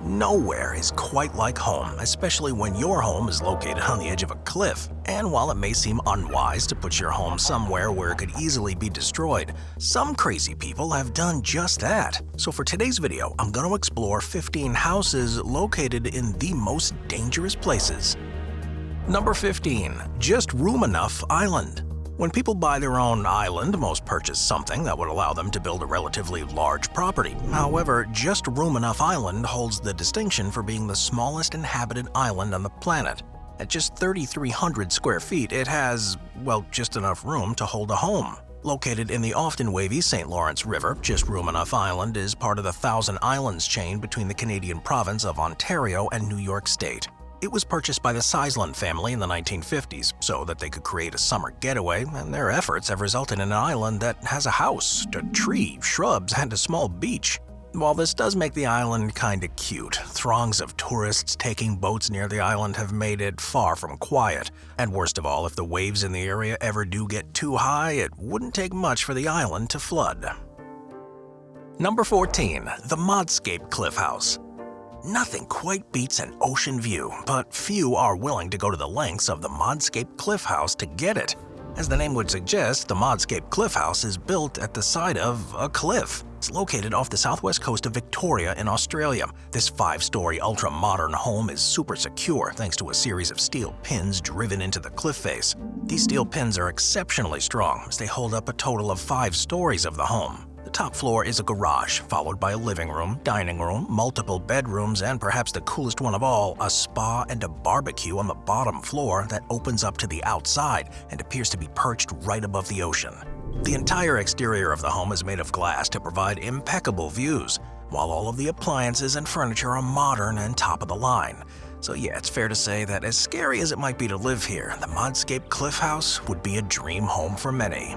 Nowhere is quite like home, especially when your home is located on the edge of a cliff. And while it may seem unwise to put your home somewhere where it could easily be destroyed, some crazy people have done just that. So for today's video, I'm going to explore 15 houses located in the most dangerous places. Number 15. Just Room Enough Island. When people buy their own island, most purchase something that would allow them to build a relatively large property. However, Just Room Enough Island holds the distinction for being the smallest inhabited island on the planet. At just 3,300 square feet, it has, well, just enough room to hold a home. Located in the often wavy St. Lawrence River, Just Room Enough Island is part of the Thousand Islands chain between the Canadian province of Ontario and New York State. It was purchased by the Xiangshan family in the 1950s so that they could create a summer getaway, and their efforts have resulted in an island that has a house, a tree, shrubs, and a small beach. While this does make the island kinda cute, throngs of tourists taking boats near the island have made it far from quiet. And worst of all, if the waves in the area ever do get too high, it wouldn't take much for the island to flood. Number 14. The Modscape Cliff House. Nothing quite beats an ocean view, but few are willing to go to the lengths of the Modscape Cliff House to get it. As the name would suggest, the Modscape Cliff House is built at the side of a cliff. It's located off the southwest coast of Victoria in Australia. This 5-story ultra-modern home is super secure thanks to a series of steel pins driven into the cliff face. These steel pins are exceptionally strong as they hold up a total of 5 stories of the home. The top floor is a garage, followed by a living room, dining room, multiple bedrooms, and perhaps the coolest one of all, a spa and a barbecue on the bottom floor that opens up to the outside and appears to be perched right above the ocean. The entire exterior of the home is made of glass to provide impeccable views, while all of the appliances and furniture are modern and top of the line. So yeah, it's fair to say that as scary as it might be to live here, the Modscape Cliff House would be a dream home for many.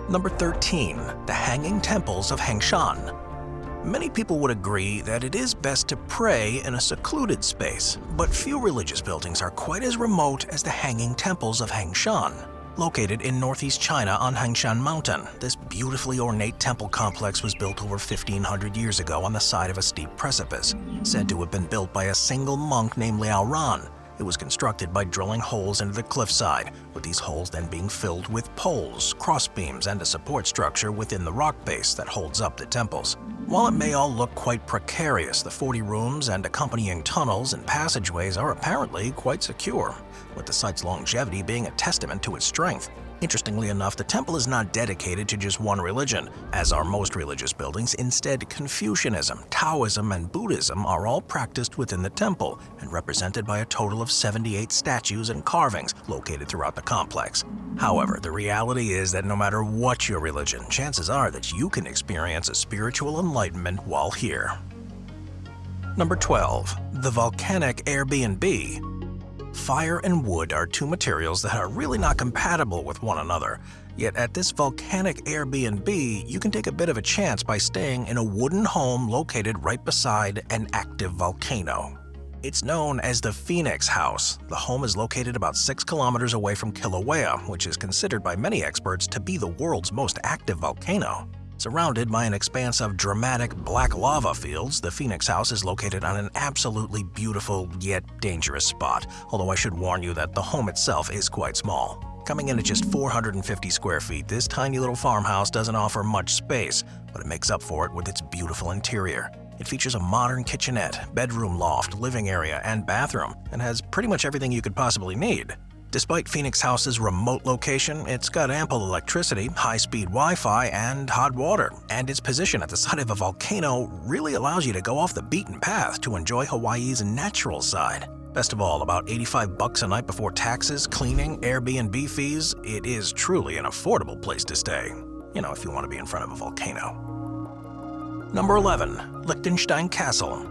Number 13. The Hanging Temples of Xiangshan. Many people would agree that it is best to pray in a secluded space, but few religious buildings are quite as remote as the Hanging Temples of Xiangshan. Located in northeast China on Xiangshan Mountain, this beautifully ornate temple complex was built over 1,500 years ago on the side of a steep precipice, said to have been built by a single monk named Liao Ran. It was constructed by drilling holes into the cliffside, with these holes then being filled with poles, crossbeams, and a support structure within the rock base that holds up the temples. While it may all look quite precarious, the 40 rooms and accompanying tunnels and passageways are apparently quite secure, with the site's longevity being a testament to its strength. Interestingly enough, the temple is not dedicated to just one religion, as are most religious buildings. Instead, Confucianism, Taoism, and Buddhism are all practiced within the temple and represented by a total of 78 statues and carvings located throughout the complex. However, the reality is that no matter what your religion, chances are that you can experience a spiritual enlightenment while here. Number 12. The Volcanic Airbnb. Fire and wood are two materials that are really not compatible with one another. Yet at this volcanic Airbnb, you can take a bit of a chance by staying in a wooden home located right beside an active volcano. It's known as the Phoenix House. The home is located about 6 kilometers away from Kilauea, which is considered by many experts to be the world's most active volcano. Surrounded by an expanse of dramatic black lava fields, the Phoenix House is located on an absolutely beautiful yet dangerous spot, although I should warn you that the home itself is quite small. Coming in at just 450 square feet, this tiny little farmhouse doesn't offer much space, but it makes up for it with its beautiful interior. It features a modern kitchenette, bedroom loft, living area, and bathroom, and has pretty much everything you could possibly need. Despite Phoenix House's remote location, it's got ample electricity, high-speed Wi-Fi, and hot water, and its position at the side of a volcano really allows you to go off the beaten path to enjoy Hawaii's natural side. Best of all, about $85 a night before taxes, cleaning, Airbnb fees, it is truly an affordable place to stay. You know, if you want to be in front of a volcano. Number 11. Liechtenstein Castle.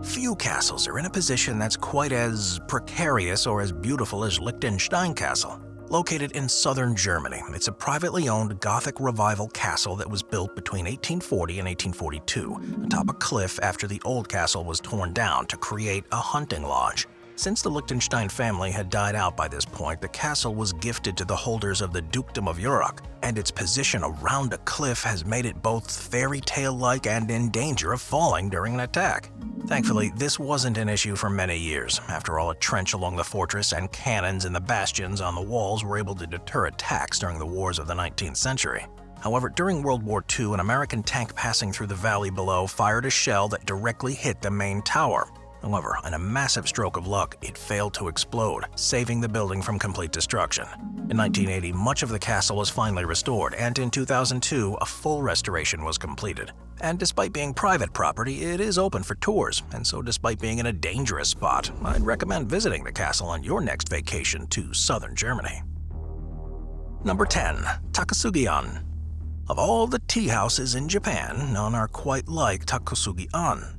Few castles are in a position that's quite as precarious or as beautiful as Liechtenstein Castle. Located in southern Germany, it's a privately owned Gothic Revival castle that was built between 1840 and 1842 atop a cliff after the old castle was torn down to create a hunting lodge. Since the Liechtenstein family had died out by this point, the castle was gifted to the holders of the Dukedom of Uruk, and its position around a cliff has made it both fairy tale-like and in danger of falling during an attack. Thankfully, this wasn't an issue for many years. After all, a trench along the fortress and cannons in the bastions on the walls were able to deter attacks during the wars of the 19th century. However, during World War II, an American tank passing through the valley below fired a shell that directly hit the main tower. However, in a massive stroke of luck, it failed to explode, saving the building from complete destruction. In 1980, much of the castle was finally restored, and in 2002, a full restoration was completed. And despite being private property, it is open for tours, and so despite being in a dangerous spot, I'd recommend visiting the castle on your next vacation to southern Germany. Number 10. Takasugion. Of all the tea houses in Japan, none are quite like Takasugion.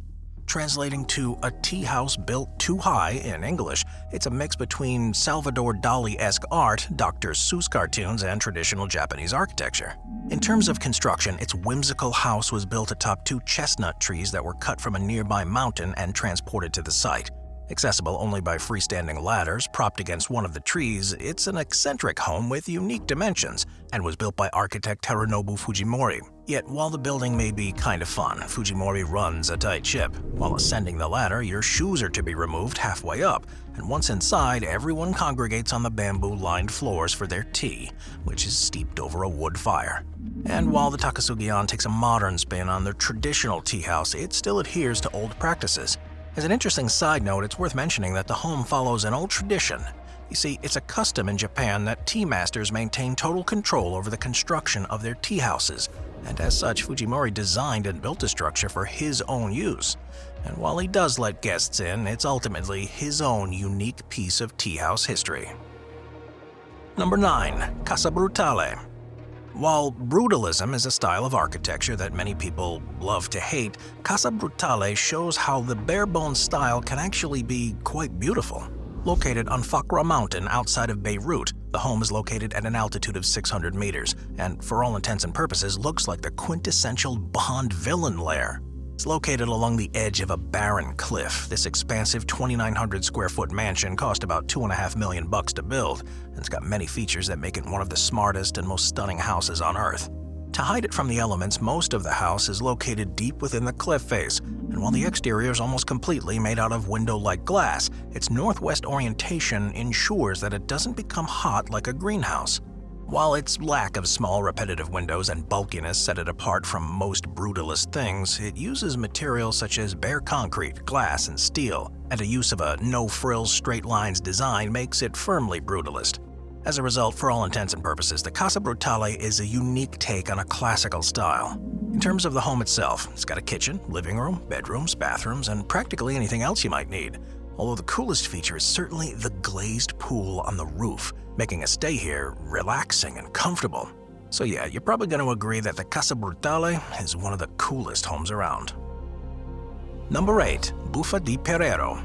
Translating to a tea house built too high in English, it's a mix between Salvador Dali-esque art, Dr. Seuss cartoons, and traditional Japanese architecture. In terms of construction, its whimsical house was built atop two chestnut trees that were cut from a nearby mountain and transported to the site. Accessible only by freestanding ladders propped against one of the trees, it's an eccentric home with unique dimensions and was built by architect Terunobu Fujimori. Yet while the building may be kind of fun, Fujimori runs a tight ship. While ascending the ladder, your shoes are to be removed halfway up, and once inside, everyone congregates on the bamboo-lined floors for their tea, which is steeped over a wood fire. And while the Takasugion takes a modern spin on the traditional tea house, it still adheres to old practices. As an interesting side note, it's worth mentioning that the home follows an old tradition. You see, it's a custom in Japan that tea masters maintain total control over the construction of their tea houses, and as such, Fujimori designed and built the structure for his own use. And while he does let guests in, it's ultimately his own unique piece of tea house history. Number 9. Casa Brute. While brutalism is a style of architecture that many people love to hate, Casa Brute shows how the bare-bones style can actually be quite beautiful. Located on Fakra Mountain outside of Beirut, the home is located at an altitude of 600 meters, and for all intents and purposes looks like the quintessential Bond villain lair. It's located along the edge of a barren cliff. This expansive 2,900 square foot mansion cost about $2.5 million to build, and it's got many features that make it one of the smartest and most stunning houses on Earth. To hide it from the elements, most of the house is located deep within the cliff face, and while the exterior is almost completely made out of window-like glass, its northwest orientation ensures that it doesn't become hot like a greenhouse. While its lack of small repetitive windows and bulkiness set it apart from most brutalist things, it uses materials such as bare concrete, glass, and steel, and a use of a no-frills straight lines design makes it firmly brutalist. As a result, for all intents and purposes, the Casa Brute is a unique take on a classical style. In terms of the home itself, it's got a kitchen, living room, bedrooms, bathrooms, and practically anything else you might need. Although the coolest feature is certainly the glazed pool on the roof, making a stay here relaxing and comfortable. So yeah, you're probably going to agree that the Casa Brute is one of the coolest homes around. Number 8. Buffa di Pereiro.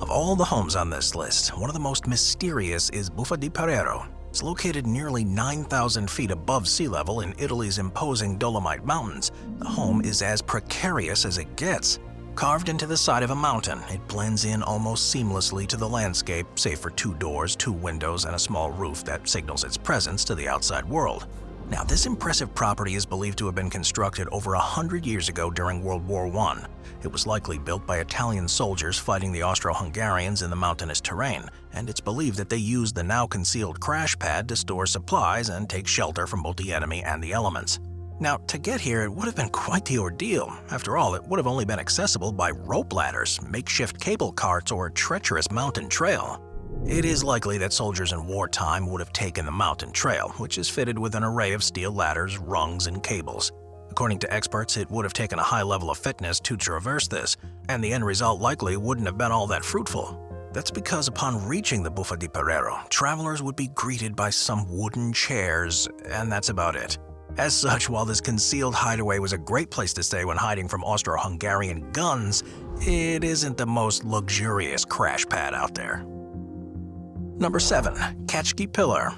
Of all the homes on this list, one of the most mysterious is Buffa di Pereiro. It's located nearly 9,000 feet above sea level in Italy's imposing Dolomite Mountains. The home is as precarious as it gets. Carved into the side of a mountain, it blends in almost seamlessly to the landscape, save for 2 doors, 2 windows, and a small roof that signals its presence to the outside world. Now, this impressive property is believed to have been constructed over 100 years ago during World War I. It was likely built by Italian soldiers fighting the Austro-Hungarians in the mountainous terrain, and it's believed that they used the now concealed crash pad to store supplies and take shelter from both the enemy and the elements. Now, to get here, it would have been quite the ordeal. After all, it would have only been accessible by rope ladders, makeshift cable carts, or a treacherous mountain trail. It is likely that soldiers in wartime would have taken the mountain trail, which is fitted with an array of steel ladders, rungs, and cables. According to experts, it would have taken a high level of fitness to traverse this, and the end result likely wouldn't have been all that fruitful. That's because upon reaching the Buffa di Pereiro, travelers would be greeted by some wooden chairs, and that's about it. As such, while this concealed hideaway was a great place to stay when hiding from Austro-Hungarian guns, it isn't the most luxurious crash pad out there. Number 7. Kachki Pillar.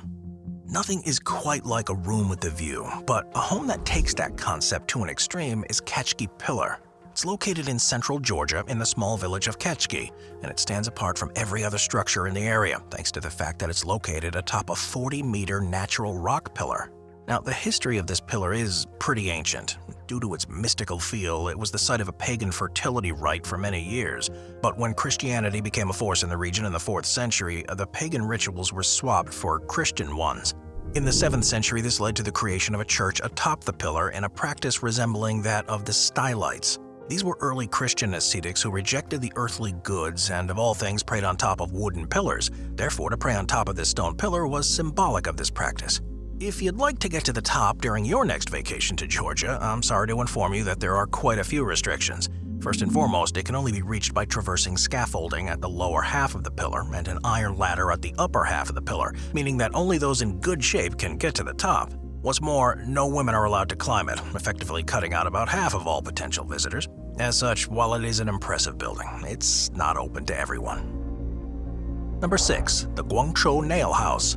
Nothing is quite like a room with a view, but a home that takes that concept to an extreme is Kachki Pillar. It's located in central Georgia in the small village of Kachki, and it stands apart from every other structure in the area thanks to the fact that it's located atop a 40-meter natural rock pillar. Now, the history of this pillar is pretty ancient. Due to its mystical feel, it was the site of a pagan fertility rite for many years. But when Christianity became a force in the region in the 4th century, the pagan rituals were swapped for Christian ones. In the 7th century, this led to the creation of a church atop the pillar in a practice resembling that of the stylites. These were early Christian ascetics who rejected the earthly goods and of all things prayed on top of wooden pillars. Therefore, to pray on top of this stone pillar was symbolic of this practice. If you'd like to get to the top during your next vacation to Georgia, I'm sorry to inform you that there are quite a few restrictions. First and foremost, it can only be reached by traversing scaffolding at the lower half of the pillar and an iron ladder at the upper half of the pillar, meaning that only those in good shape can get to the top. What's more, no women are allowed to climb it, effectively cutting out about half of all potential visitors. As such, while it is an impressive building, it's not open to everyone. Number 6. The Guangzhou Nail House.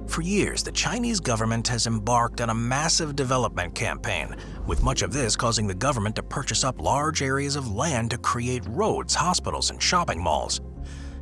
For years, the Chinese government has embarked on a massive development campaign, with much of this causing the government to purchase up large areas of land to create roads, hospitals, and shopping malls.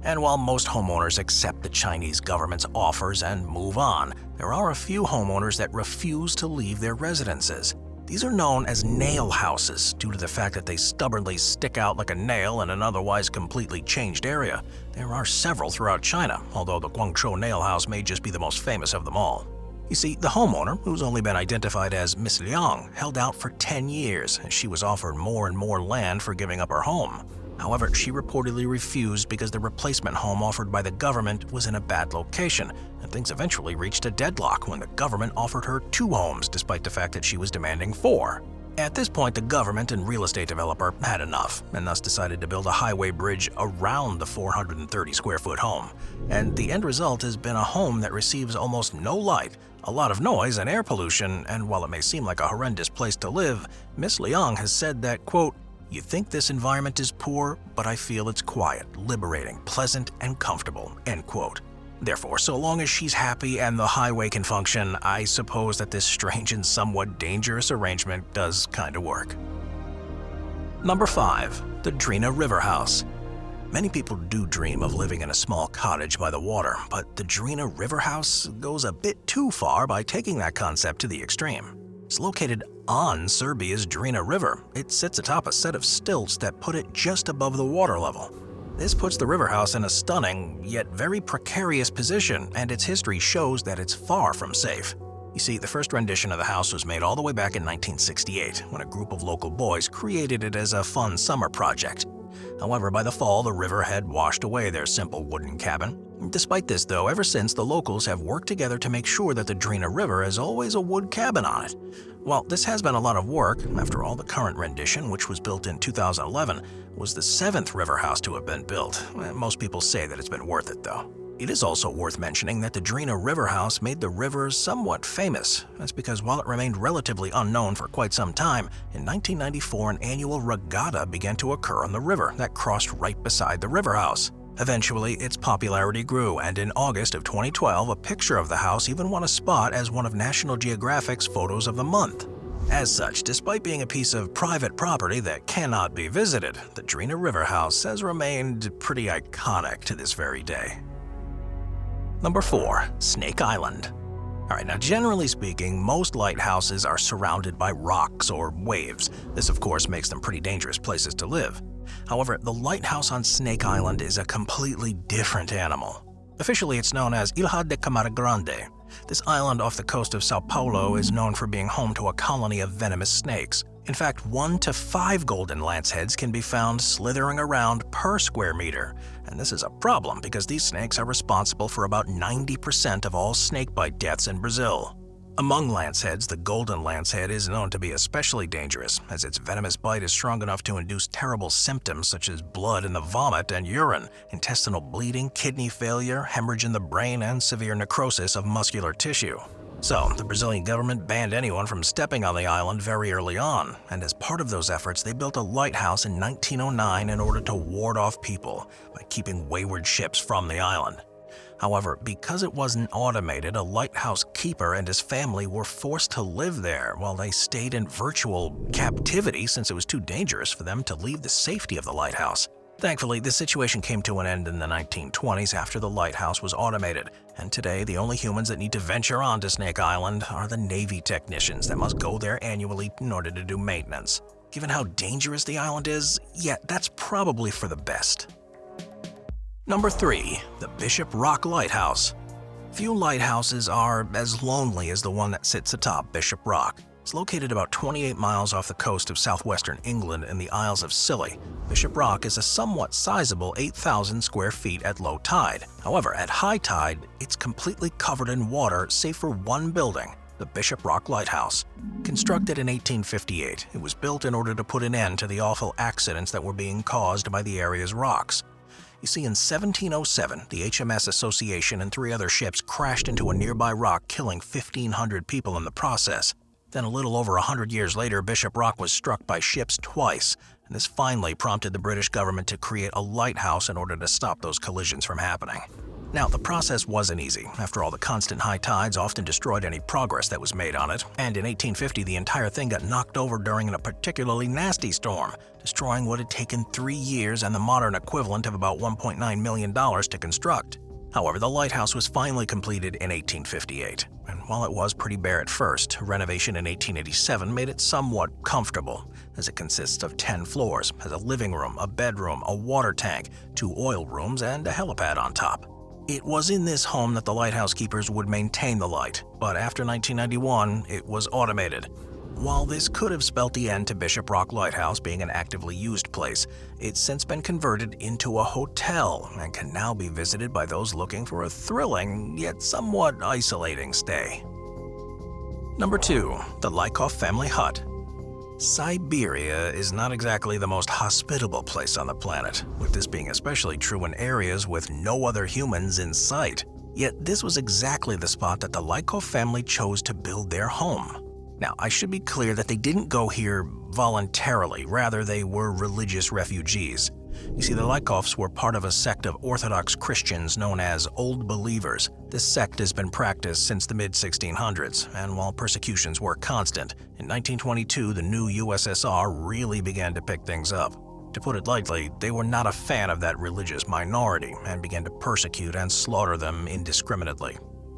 And while most homeowners accept the Chinese government's offers and move on, there are a few homeowners that refuse to leave their residences. These are known as nail houses due to the fact that they stubbornly stick out like a nail in an otherwise completely changed area. There are several throughout China, although the Guangzhou Nail House may just be the most famous of them all. You see, the homeowner, who's only been identified as Miss Liang, held out for 10 years as she was offered more and more land for giving up her home. However, she reportedly refused because the replacement home offered by the government was in a bad location, and things eventually reached a deadlock when the government offered her 2 homes despite the fact that she was demanding 4. At this point, the government and real estate developer had enough and thus decided to build a highway bridge around the 430-square-foot home. And the end result has been a home that receives almost no light, a lot of noise and air pollution, and while it may seem like a horrendous place to live, Miss Liang has said that, quote, "You think this environment is poor, but I feel it's quiet, liberating, pleasant, and comfortable," end quote. Therefore, so long as she's happy and the highway can function, I suppose that this strange and somewhat dangerous arrangement does kinda work. Number 5. The Drina River House. Many people do dream of living in a small cottage by the water, but the Drina River House goes a bit too far by taking that concept to the extreme. It's located on Serbia's Drina River. It sits atop a set of stilts that put it just above the water level. This puts the river house in a stunning, yet very precarious position, and its history shows that it's far from safe. You see, the first rendition of the house was made all the way back in 1968, when a group of local boys created it as a fun summer project. However, by the fall, the river had washed away their simple wooden cabin. Despite this, though, ever since, the locals have worked together to make sure that the Drina River has always a wood cabin on it. While this has been a lot of work, after all, the current rendition, which was built in 2011, was the 7th river house to have been built. Most people say that it's been worth it, though. It is also worth mentioning that the Drina River House made the river somewhat famous. That's because while it remained relatively unknown for quite some time, in 1994 an annual regatta began to occur on the river that crossed right beside the river house. Eventually, its popularity grew, and in August of 2012, a picture of the house even won a spot as one of National Geographic's Photos of the Month. As such, despite being a piece of private property that cannot be visited, the Drina River House has remained pretty iconic to this very day. Number 4. Snake Island. Alright, now generally speaking, most lighthouses are surrounded by rocks or waves. This of course makes them pretty dangerous places to live. However, the lighthouse on Snake Island is a completely different animal. Officially, it's known as Ilha de Camara Grande. This island off the coast of Sao Paulo is known for being home to a colony of venomous snakes. In fact, 1 to 5 golden lanceheads can be found slithering around per square meter. And this is a problem because these snakes are responsible for about 90% of all snakebite deaths in Brazil. Among lanceheads, the golden lancehead is known to be especially dangerous, as its venomous bite is strong enough to induce terrible symptoms such as blood in the vomit and urine, intestinal bleeding, kidney failure, hemorrhage in the brain, and severe necrosis of muscular tissue. So, the Brazilian government banned anyone from stepping on the island very early on, and as part of those efforts, they built a lighthouse in 1909 in order to ward off people by keeping wayward ships from the island. However, because it wasn't automated, a lighthouse keeper and his family were forced to live there while they stayed in virtual captivity since it was too dangerous for them to leave the safety of the lighthouse. Thankfully, the situation came to an end in the 1920s after the lighthouse was automated, and today the only humans that need to venture onto Snake Island are the Navy technicians that must go there annually in order to do maintenance. Given how dangerous the island is, yeah, that's probably for the best. Number 3. The Bishop Rock Lighthouse. Few lighthouses are as lonely as the one that sits atop Bishop Rock. It's located about 28 miles off the coast of southwestern England in the Isles of Scilly. Bishop Rock is a somewhat sizable 8,000 square feet at low tide. However, at high tide, it's completely covered in water save for one building, the Bishop Rock Lighthouse. Constructed in 1858, it was built in order to put an end to the awful accidents that were being caused by the area's rocks. You see, in 1707, the HMS Association and 3 other ships crashed into a nearby rock, killing 1,500 people in the process. Then a little over 100 years later, Bishop Rock was struck by ships twice, and this finally prompted the British government to create a lighthouse in order to stop those collisions from happening. Now, the process wasn't easy. After all, the constant high tides often destroyed any progress that was made on it, and in 1850 the entire thing got knocked over during a particularly nasty storm, destroying what had taken 3 years and the modern equivalent of about $1.9 million to construct. However, the lighthouse was finally completed in 1858, and while it was pretty bare at first, renovation in 1887 made it somewhat comfortable, as it consists of 10 floors, has a living room, a bedroom, a water tank, 2 oil rooms, and a helipad on top. It was in this home that the lighthouse keepers would maintain the light, but after 1991, it was automated. While this could have spelt the end to Bishop Rock Lighthouse being an actively used place, it's since been converted into a hotel and can now be visited by those looking for a thrilling yet somewhat isolating stay. Number 2. The Lykov Family Hut. Siberia is not exactly the most hospitable place on the planet, with this being especially true in areas with no other humans in sight. Yet this was exactly the spot that the Lykov family chose to build their home. Now, I should be clear that they didn't go here voluntarily, rather they were religious refugees. You see, the Lykovs were part of a sect of Orthodox Christians known as Old Believers. This sect has been practiced since the mid-1600s, and while persecutions were constant, in 1922 the new USSR really began to pick things up. To put it lightly, they were not a fan of that religious minority and began to persecute and slaughter them indiscriminately.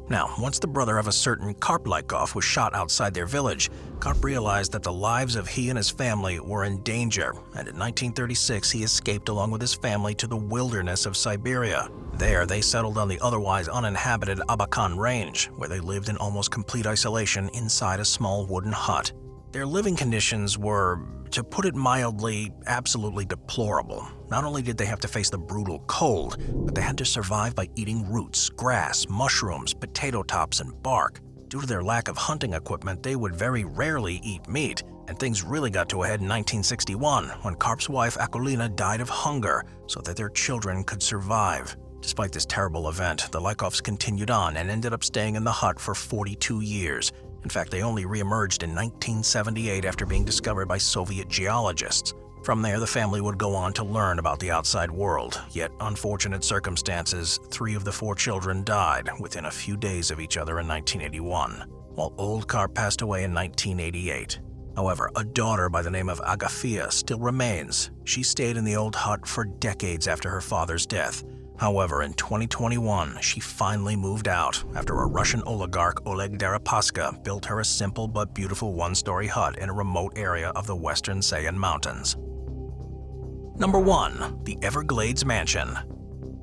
Now, once the brother of a certain Karp Lykov was shot outside their village, Karp realized that the lives of he and his family were in danger, and in 1936 he escaped along with his family to the wilderness of Siberia. There, they settled on the otherwise uninhabited Abakan Range, where they lived in almost complete isolation inside a small wooden hut. Their living conditions were, to put it mildly, absolutely deplorable. Not only did they have to face the brutal cold, but they had to survive by eating roots, grass, mushrooms, potato tops, and bark. Due to their lack of hunting equipment, they would very rarely eat meat, and things really got to a head in 1961 when Karp's wife Akulina died of hunger so that their children could survive. Despite this terrible event, the Lykovs continued on and ended up staying in the hut for 42 years. In fact, they only re-emerged in 1978 after being discovered by Soviet geologists. From there, the family would go on to learn about the outside world, yet unfortunate circumstances, 3 of the 4 children died within a few days of each other in 1981, while old Karp passed away in 1988. However, a daughter by the name of Agafia still remains. She stayed in the old hut for decades after her father's death. However, in 2021, she finally moved out after a Russian oligarch, Oleg Deripaska, built her a simple but beautiful 1-story hut in a remote area of the western Sayan Mountains. Number 1. The Everglades Mansion.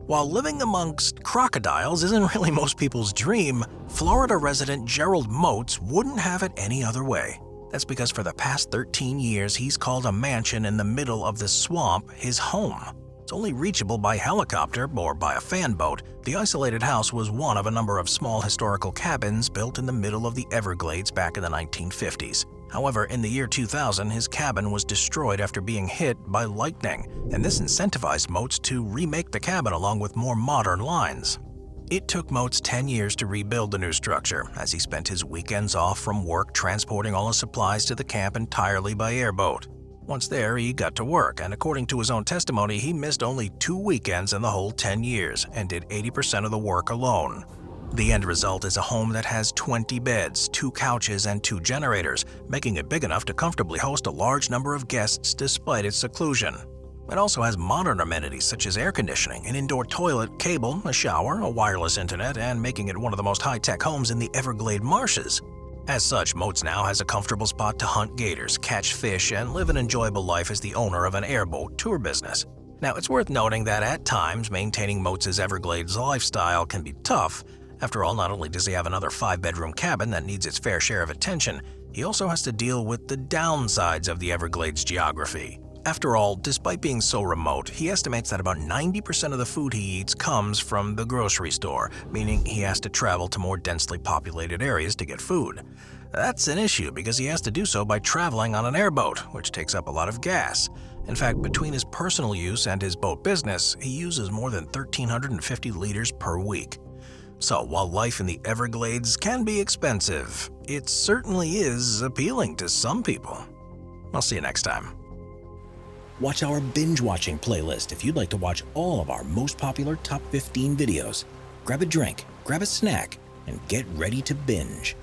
While living amongst crocodiles isn't really most people's dream, Florida resident Gerald Motes wouldn't have it any other way. That's because for the past 13 years, he's called a mansion in the middle of the swamp his home. It's only reachable by helicopter or by a fan boat. The isolated house was one of a number of small historical cabins built in the middle of the Everglades back in the 1950s. However, in the year 2000, his cabin was destroyed after being hit by lightning, and this incentivized Motes to remake the cabin along with more modern lines. It took Motes 10 years to rebuild the new structure, as he spent his weekends off from work transporting all his supplies to the camp entirely by airboat. Once there, he got to work, and according to his own testimony, he missed only 2 weekends in the whole 10 years and did 80% of the work alone. The end result is a home that has 20 beds, 2 couches, and 2 generators, making it big enough to comfortably host a large number of guests despite its seclusion. It also has modern amenities such as air conditioning, an indoor toilet, cable, a shower, a wireless internet, and making it one of the most high-tech homes in the Everglades marshes. As such, Moats now has a comfortable spot to hunt gators, catch fish, and live an enjoyable life as the owner of an airboat tour business. Now, it's worth noting that at times, maintaining Moats' Everglades lifestyle can be tough. After all, not only does he have another 5-bedroom cabin that needs its fair share of attention, he also has to deal with the downsides of the Everglades geography. After all, despite being so remote, he estimates that about 90% of the food he eats comes from the grocery store, meaning he has to travel to more densely populated areas to get food. That's an issue because he has to do so by traveling on an airboat, which takes up a lot of gas. In fact, between his personal use and his boat business, he uses more than 1,350 liters per week. So while life in the Everglades can be expensive, it certainly is appealing to some people. I'll see you next time. Watch our binge-watching playlist if you'd like to watch all of our most popular top 15 videos. Grab a drink, grab a snack, and get ready to binge.